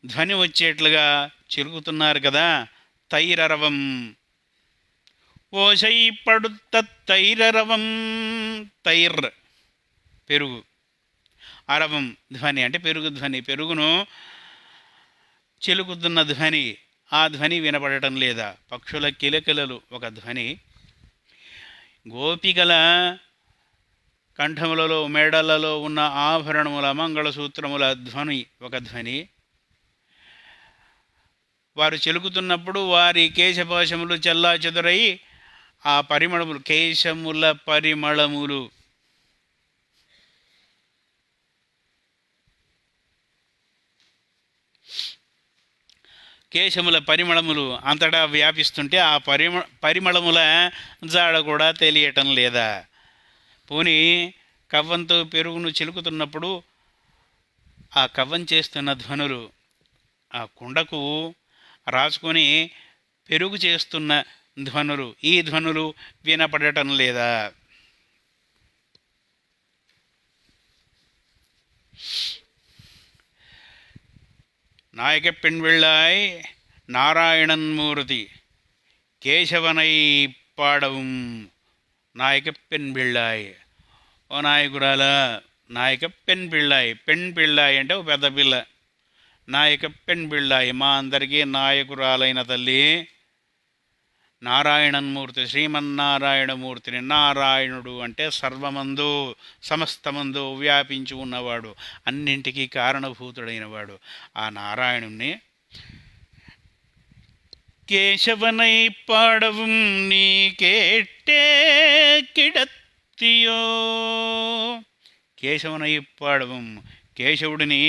ధ్వని వచ్చేట్లుగా చిలుకుతున్నారు కదా. తైరరవం ఓసయిపడుత్త తైరరవం. తైర్ పెరుగు, అరవం ధ్వని అంటే పెరుగు ధ్వని. పెరుగును చిలుకుతున్న ధ్వని, ఆ ధ్వని వినపడటం లేదా? పక్షుల కిలకిలలు ఒక ధ్వని, గోపికల కంఠములలో మేడలలో ఉన్న ఆభరణముల మంగళసూత్రముల ధ్వని ఒక ధ్వని. వారు చెలుకుతున్నప్పుడు వారి కేశపాశములు చెల్లా చెదురై ఆ పరిమళములు, కేశముల పరిమళములు, కేశముల పరిమళములు అంతటా వ్యాపిస్తుంటే ఆ పరిమళముల జాడ కూడా తెలియటం లేదా? పోనీ కవ్వంతో పెరుగును చిలుకుతున్నప్పుడు ఆ కవ్వం చేస్తున్న ధ్వనులు, ఆ కుండకు రాసుకొని పెరుగు చేస్తున్న ధ్వనులు, ఈ ధ్వనులు వినపడటం లేదా? நாயக பெண்வெள்ளாய் நாராயணன் மூர்த்தி కేశవనై పాడவும் నాయక పెన్ పిళ్ళాయ్. ఓ నాయకురాల, నాయక పెన్ పిళ్ళాయ్. పెన్ పిళ్ళాయ్ అంటే ఒక పెద్ద పిల్ల. నాయక పెన్ పిళ్ళాయ్ మా అందరికీ నాయకురాలైన తల్లి నారాయణన్మూర్తి, శ్రీమన్నారాయణమూర్తిని. నారాయణుడు అంటే సర్వమందు సమస్తమందు వ్యాపించి ఉన్నవాడు, అన్నింటికీ కారణభూతుడైనవాడు. ఆ నారాయణుణ్ణి కేశవనై పాడவும் நீ கேட்டே கிடத்தியோ. కేశవనై పాడవం, కేశవుడిని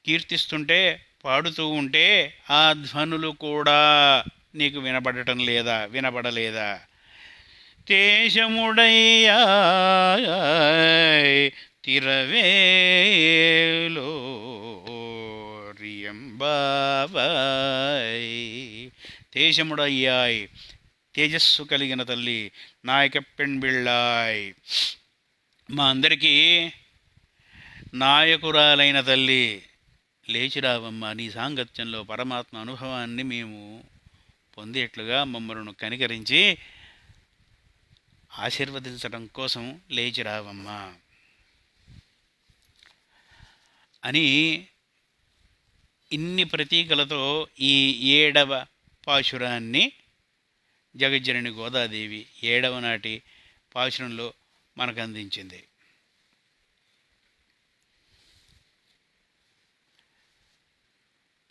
కీర్తిస్తుంటే పాడుతూ ఉంటే ఆ ధ్వనులు కూడా నీకు వినబడటం లేదా? వినబడలేదా? దేశముడయ్యా తిరవేలో రియంబాబాయ్. తేజస్సు కలిగిన తల్లి నాయక పెణ్బిళ్ళాయ్. మా అందరికీ నాయకురాలైన తల్లి, లేచిరావమ్మ, నీ సాంగత్యంలో పరమాత్మ అనుభవాన్ని మేము పొందేట్లుగా మమ్మల్ని కనికరించి ఆశీర్వదించడం కోసం లేచిరావమ్మా అని ఇన్ని ప్రతీకలతో ఈ 7వ పాశురాన్ని జగజ్జనని గోదాదేవి 7వ నాటి పాశురంలో మనకు అందించింది.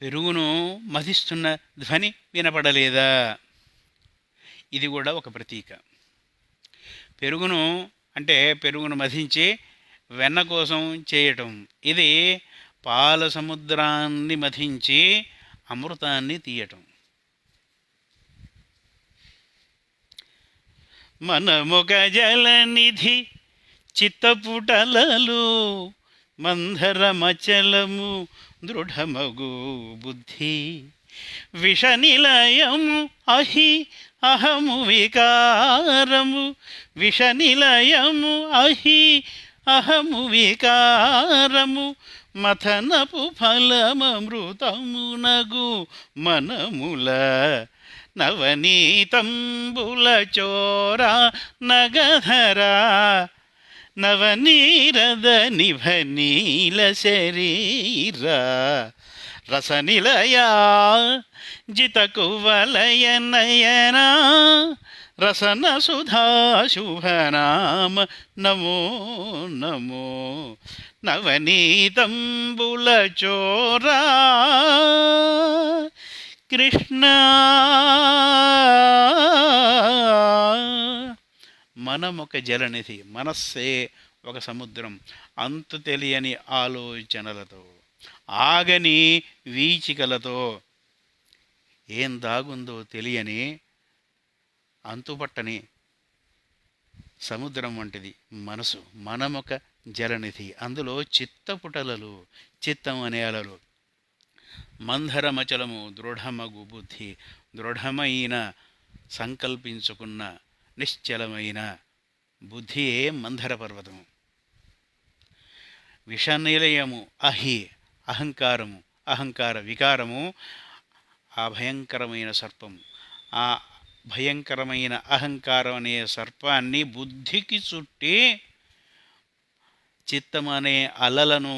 పెరుగును మధిస్తున్న ధ్వని వినపడలేదా? ఇది కూడా ఒక ప్రతీక. పెరుగును అంటే పెరుగును మధించి వెన్న కోసం చేయటం. ఇది పాల సముద్రాన్ని మధించి అమృతాన్ని తీయటం. మనమొక జలనిధి చిత్తపుటలలు మంధరమచలము దృఢమగు బుద్ధి విషనిలయము అహి అహము వికారము విషనిలయము అహి అహము వికారము మథనపు ఫలమమృతమునగు మనముల నవనీతంబుల చోరా నగధరా నవనీరద నిభనీల శరీరా రసనిలయా జితకువలయ నయనా రసన సుధా శుభనామ నమో నమో నవనీతంబుల చోరా కృష్ణ. మనమొక జలనిధి, మనస్సే ఒక సముద్రం. అంతు తెలియని ఆలోచనలతో, ఆగని వీచికలతో, ఏం దాగుందో తెలియని అంతుపట్టని సముద్రం వంటిది మనసు. మనమొక జలనిధి, అందులో చిత్తపుటలలు, చిత్తం అనే అలలు, మంధరమచలము దృఢమగు బుద్ధి, దృఢమైన సంకల్పించుకున్న నిశ్చలమైన బుద్ధియే మంధర పర్వతము. విషనిలయము అహి అహంకారము, అహంకార వికారము ఆ భయంకరమైన సర్పము. ఆ భయంకరమైన అహంకారం అనే సర్పాన్ని బుద్ధికి చుట్టి చిత్తం అనే అలలను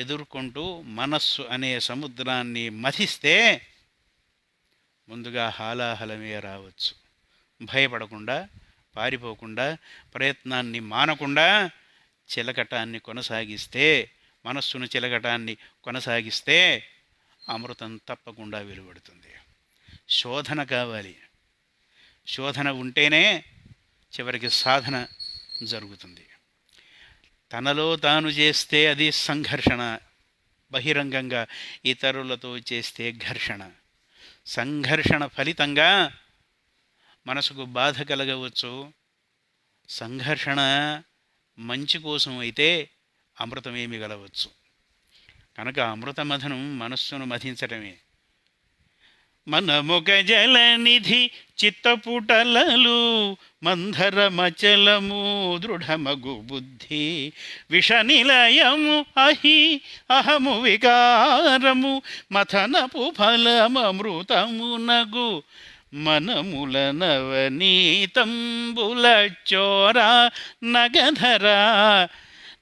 ఎదుర్కొంటూ మనస్సు అనే సముద్రాన్ని మథిస్తే ముందుగా హాలాహలమే రావచ్చు. భయపడకుండా, పారిపోకుండా, ప్రయత్నాన్ని మానకుండా చిలకటాన్ని కొనసాగిస్తే, మనస్సును చిలకటాన్ని కొనసాగిస్తే అమృతం తప్పకుండా వెలువడుతుంది. శోధన కావాలి. శోధన ఉంటేనే చివరికి సాధన జరుగుతుంది. తనలో తాను చేస్తే అది సంఘర్షణ, బహిరంగంగా ఇతరులతో చేస్తే ఘర్షణ. సంఘర్షణ ఫలితంగా మనసుకు బాధ కలగవచ్చు. సంఘర్షణ మంచి కోసం అయితే అమృతమేమి గలవచ్చు. కనుక అమృతమథనం మనస్సును మథించటమే. మనమొక జలనిధి చిత్తపుటలలు మంధరమచలము దృఢమగు బుద్ధి విషనిలయము అహి అహము వికారము మథనపు ఫలమమృతమునగు మనముల నవనీతంబుల చోరా నగధరా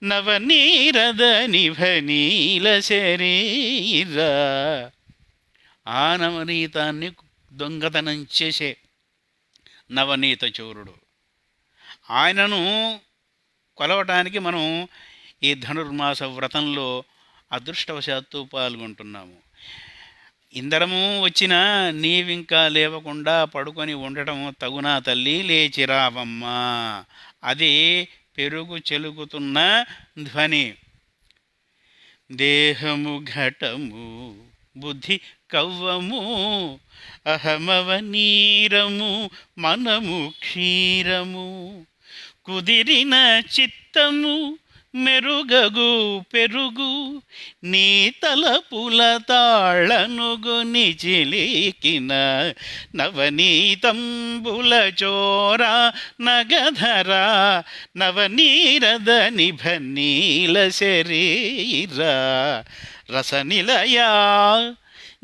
నవనీరద నిభనీల శరీరా. ఆ నవనీతాన్ని దొంగతనం చేసే నవనీత చోరుడు, ఆయనను కొలవటానికి మనం ఈ ధనుర్మాస వ్రతంలో అదృష్టవశాత్తు పాల్గొంటున్నాము. ఇందరము వచ్చినా నీవింకా లేవకుండా పడుకొని ఉండటం తగునా తల్లి, లేచిరావమ్మా. అది పెరుగు చెలుగుతున్న ధ్వని. దేహము ఘటము బుద్ధి కవ్వము అహమవ నీరము మనము క్షీరము కుదిరిన చిత్తము మెరుగగు పెరుగు నీ తలపుల తాళనుగొని చిలికిన నవనీతంబుల చోరా నగధర నవనీరద నిభనీల శరీరా రసనిలయా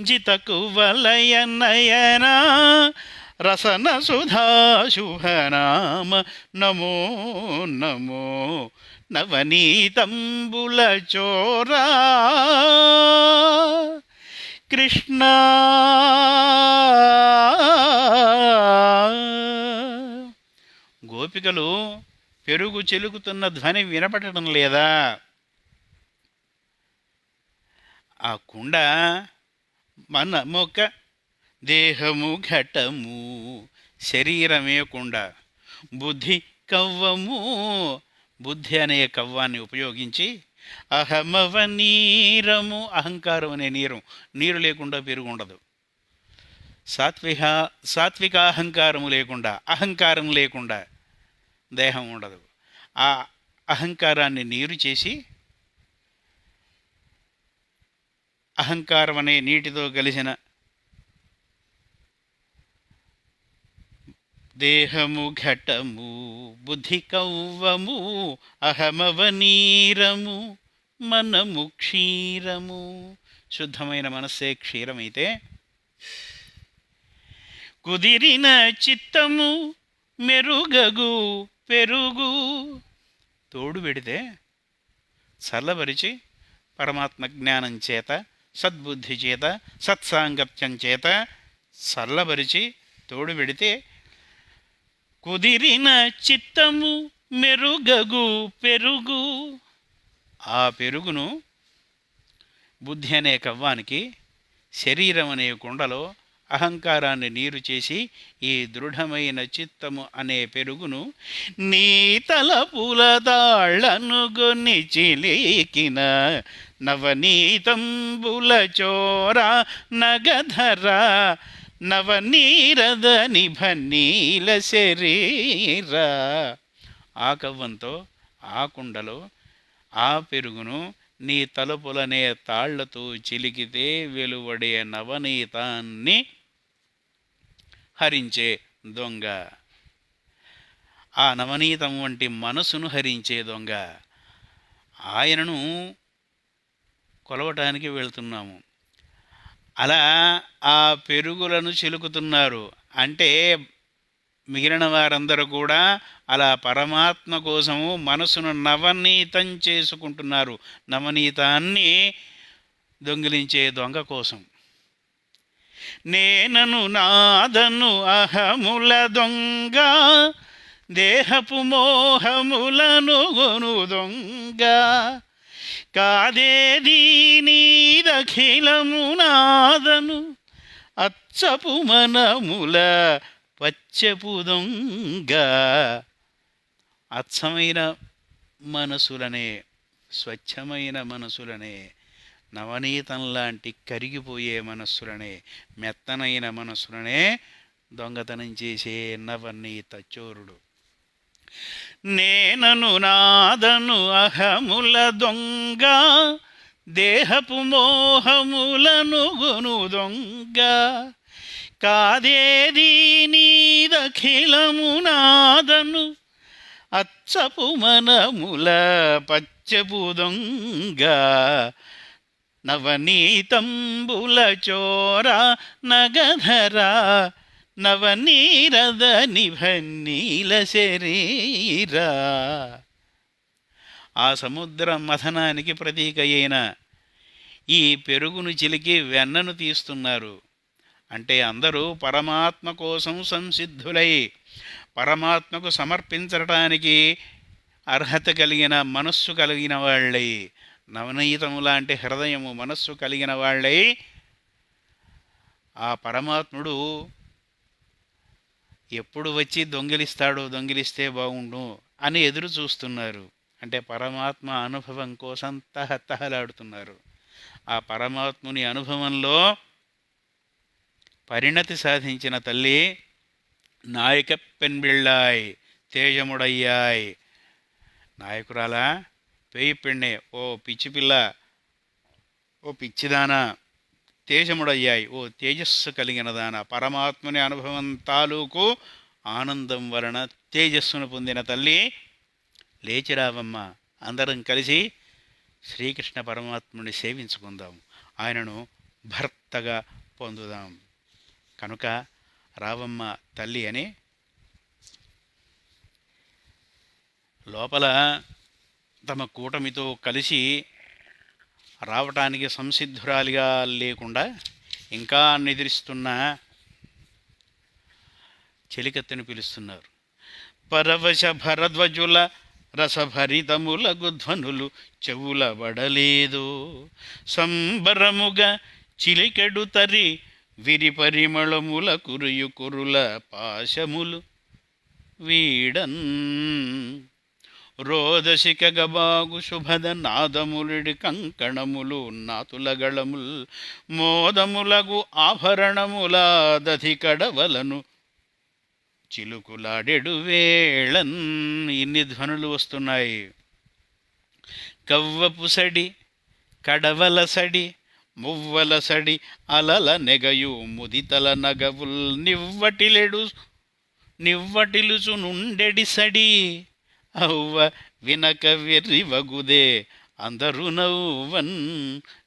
జితకు వలయ నయనా రసన సుధా శుభనామ నమో నమో నవనీతంబుల చోరా కృష్ణ. గోపికలు పెరుగు చెలుకుతున్న ధ్వని వినపడటం లేదా? ఆ కుండ మనమొక దేహము ఘటము, శరీరమే కుండ, బుద్ధి కవ్వము, బుద్ధి అనే కవ్వాన్ని ఉపయోగించి అహమవ నీరము, అహంకారం అనే నీరు లేకుండా పెరుగు ఉండదు. సాత్విక అహంకారము లేకుండా, అహంకారం లేకుండా దేహం ఉండదు. ఆ అహంకారాన్ని నీరు చేసి అహంకారం అనే నీటితో కలిసిన దేహము ఘటము, బుద్ధి కవ్వము, అహమవ నీరము, మనము క్షీరము. శుద్ధమైన మనస్సే క్షీరమైతే కుదిరిన చిత్తము మెరుగగు పెరుగు, తోడు పెడితే చల్లబరిచి పరమాత్మ జ్ఞానం చేత, సద్బుద్ధి చేత, సత్సాంగత్యం చేత చల్లబరిచి తోడు పెడితే కుదిరిన చిత్తము మెరుగగు పెరుగు. ఆ పెరుగును బుద్ధి అనే కవ్వానికి, శరీరం అనే కుండలో అహంకారాన్ని నీరు చేసి ఈ దృఢమైన చిత్తము అనే పెరుగును నీ తలపుల తాళనుగొని చిలికిన నవనీతంబుల చోరా నగధర నవనీరద నిభనీల శరీరా. ఆ కవ్వంతో, ఆ కుండలో ఆ పెరుగును నీ తలుపులనే తాళ్లతో చిలికితే వెలువడే నవనీతాన్ని హరించే దొంగ, ఆ నవనీతం వంటి మనసును హరించే దొంగ, ఆయనను కొలవటానికి వెళ్తున్నాము. అలా ఆ పెరుగులను చిలుకుతున్నారు అంటే మిగిలిన వారందరూ కూడా అలా పరమాత్మ కోసము మనసును నవనీతం చేసుకుంటున్నారు, నవనీతాన్ని దొంగిలించే దొంగ కోసం. నేనను నాదను అహముల దొంగ, దేహపు మోహములను గొను దొంగ, కాదేదీ నీదఖిలము నాదను అచ్చపు మనముల పచ్చపు దొంగ. అచ్చమైన మనసులనే, స్వచ్ఛమైన మనసులనే, నవనీతం లాంటి కరిగిపోయే మనస్సులనే, మెత్తనైన మనస్సులనే దొంగతనం చేసే నవనీత చోరుడు. నేనను నాదను అహముల దొంగ, దేహపు మోహములను గొను దొంగ, కాదేదీ నీదఖిలము నాదను అచ్చపు మనముల పచ్చపు దొంగ, నవనీతంబుల చోరా నగధర నవనీరద నిభనీల శరీరా. ఆ సముద్ర మథనానికి ప్రతీక అయిన ఈ పెరుగును చిలికి వెన్నను తీస్తున్నారు. అంటే అందరూ పరమాత్మ కోసం సంసిద్ధులై పరమాత్మకు సమర్పించటానికి అర్హత కలిగిన మనస్సు కలిగిన వాళ్ళై, నవనీతము లాంటి హృదయము మనస్సు కలిగిన వాళ్ళై ఆ పరమాత్ముడు ఎప్పుడు వచ్చి దొంగిలిస్తే బాగుండు అని ఎదురు చూస్తున్నారు. అంటే పరమాత్మ అనుభవం కోసం తహతహలాడుతున్నారు. ఆ పరమాత్ముని అనుభవంలో పరిణతి సాధించిన తల్లి నాయక పెన్బిళ్ళాయ్ తేజముడయ్యాయ్. నాయకురాలా పేయి పెಣ್ಣే, ఓ పిచ్చి పిల్ల, ఓ పిచ్చిదానా, తేజముడయ్యాయి, ఓ తేజస్సు కలిగిన దాన, పరమాత్మని అనుభవం తాలూకు ఆనందం వలన తేజస్సును పొందిన తల్లి, లేచిరావమ్మ, అందరం కలిసి శ్రీకృష్ణ పరమాత్ముని సేవించుకుందాం, ఆయనను భర్తగా పొందుదాం. కనుక రావమ్మ తల్లి అని లోపల తమ కూటమితో కలిసి రావటానికి సంసిద్ధురాలిగా లేకుండా ఇంకా నిద్రిస్తున్న చెలికత్తెను పిలుస్తున్నారు. పరవశ భరద్వజుల రసభరితములగు ధ్వనులు చెవుల బడలేదు, సంబరముగా చిలికెడు తరి విరి పరిమళముల కురియు కురుల పాశములు వీడన్, రోదశిక గబాగు శుభద నాదములుడి కంకణములు నాతులగళముల్ మోదములగు ఆభరణముల దధి కడవలను చిలుకులాడెడు వేళన్. ఇన్ని ధ్వనులు వస్తున్నాయి. కవ్వపు సడి, కడవల సడి, మువ్వల సడి, అలల నెగయు ముదితల నగవుల్ నివ్వటిలుచు నుండెడి సడి, అవ్వ వినక వెర్రివగుదే అందరూ నవ్వన్.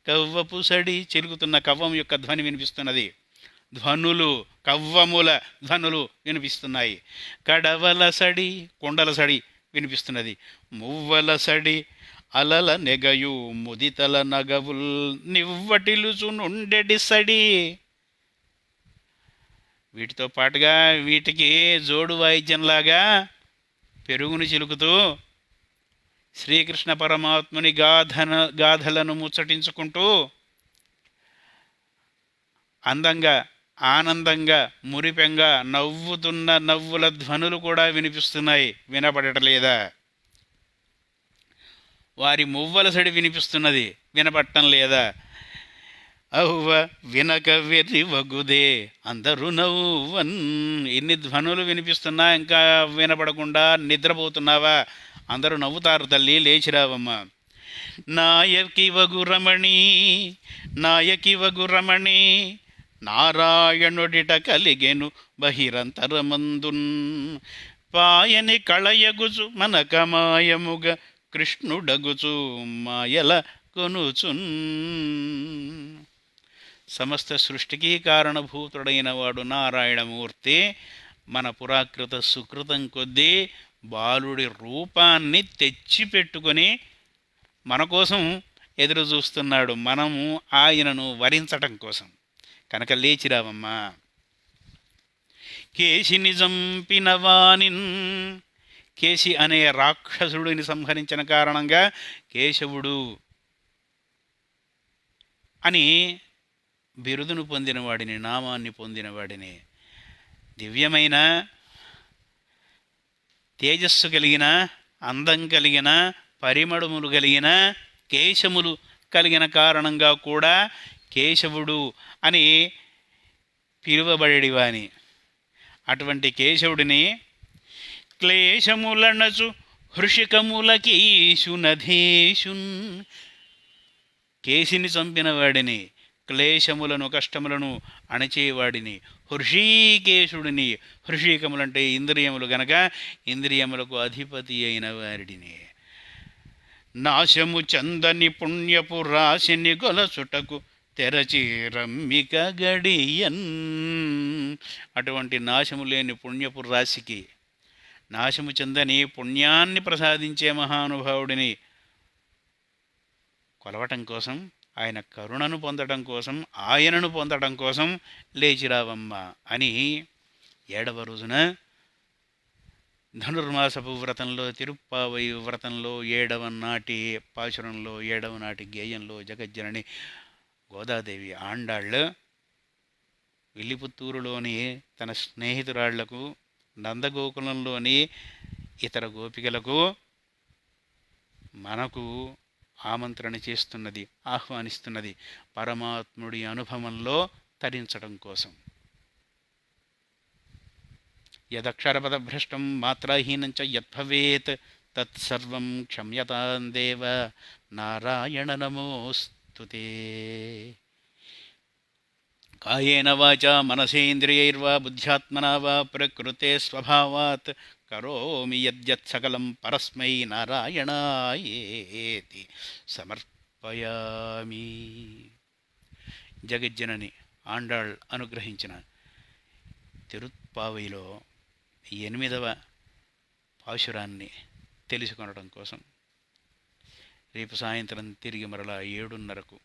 కవ్వపు సడి, చెలుగుతున్న కవ్వం యొక్క ధ్వని వినిపిస్తున్నది. ధ్వనులు, కవ్వముల ధ్వనులు వినిపిస్తున్నాయి. కడవల సడి, కొండల సడి వినిపిస్తున్నది. మువ్వల సడి, అలల నెగయు ముదితల నగవుల్ నివ్వటిలుచు నుండెడి సడి. వీటితో పాటుగా వీటికి జోడు వాయిద్యంలాగా పెరుగుని చిలుకుతూ శ్రీకృష్ణ పరమాత్ముని గాథలను ముచ్చటించుకుంటూ అందంగా, ఆనందంగా, మురిపెంగా నవ్వుతున్న నవ్వుల ధ్వనులు కూడా వినిపిస్తున్నాయి. వినపడటలేదా? వారి మువ్వల సడి వినిపిస్తున్నది, వినపడటం లేదా? అవ్వ వినక వెర్రి వగుదే అందరూ నవ్వన్. ఎన్ని ధ్వనులు వినిపిస్తున్నా ఇంకా వినపడకుండా నిద్రపోతున్నావా? అందరూ నవ్వుతారు తల్లి, లేచిరావమ్మ. నాయకి వగు రమణి, నాయకి వగు రమణి, నారాయణుడిట కలిగెను బహిరంతరమందున్, పాయని కళయగుచు మనకమాయముగ కృష్ణుడగుచు మాయల కొనుచున్. సమస్త సృష్టికి కారణభూతుడైన వాడు నారాయణమూర్తి మన పురాకృత సుకృతం కొద్దీ బాలుడి రూపాన్ని తెచ్చిపెట్టుకొని మన కోసం ఎదురు చూస్తున్నాడు, మనము ఆయనను వరించటం కోసం. కనుక లేచిరావమ్మా. కేశిని చంపిన వానిన్, కేశి అనే రాక్షసుడిని సంహరించిన కారణంగా కేశవుడు అని బిరుదును పొందినవాడిని, నామాన్ని పొందినవాడిని, దివ్యమైన తేజస్సు కలిగిన, అందం కలిగిన, పరిమళములు కలిగిన, కేశములు కలిగిన కారణంగా కూడా కేశవుడు అని పిలువబడేవాని. అటువంటి కేశవుడిని క్లేశములనచు హృషికములకీశునధేశున్, కేశిని చంపిన వాడిని, క్లేశములను, కష్టములను అణచేవాడిని, హృషీకేశుడిని. హృషీకములంటే ఇంద్రియములు గనక ఇంద్రియములకు అధిపతి అయిన వారిని. నాశము చందని పుణ్యపు రాశిని గొలసుటకు తెరచి రమ్మిక గడియన్. అటువంటి నాశము లేని పుణ్యపు రాశికి, నాశము చెందని పుణ్యాన్ని ప్రసాదించే మహానుభావుడిని కొలవటం కోసం, ఆయన కరుణను పొందడం కోసం, ఆయనను పొందడం కోసం లేచిరావమ్మ అని 7వ రోజున ధనుర్మాసపు వ్రతంలో, తిరుప్పావై వ్రతంలో 7వ నాటి పాశురంలో, 7వ నాటి గేయంలో జగజ్జనని గోదాదేవి ఆండాళ్ళు విల్లిపుత్తూరులోని తన స్నేహితురాళ్లకు, నందగోకులంలోని ఇతర గోపికలకు, మనకు ఆమంత్రణ చేస్తున్నది, ఆహ్వానిస్తున్నది పరమాత్ముడి అనుభవంలో తరించడం కోసం. యదక్షరపదభ్రష్టం మాత్రాహీనం చ యద్భవేత్ తత్సర్వం క్షమ్యతాం దేవ నారాయణ నమోస్తుతే. కాయేన వాచా మనసేంద్రియైర్వా బుద్ధ్యాత్మనా వా ప్రకృతే స్వభావాత్ కరోమి యద్యత్ సకలం పరస్మై నారాయణాయేతి సమర్పయామి. జగజ్జనని ఆండాళ్ అనుగ్రహించిన తిరుప్పావైలో 8వ పాశురాన్ని తెలుసుకొనడం కోసం రేపు సాయంత్రం తిరిగి మరలా 7:30కు,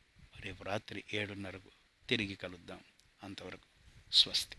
రేపు రాత్రి 7:30కు తిరిగి కలుద్దాం. అంతవరకు స్వస్తి.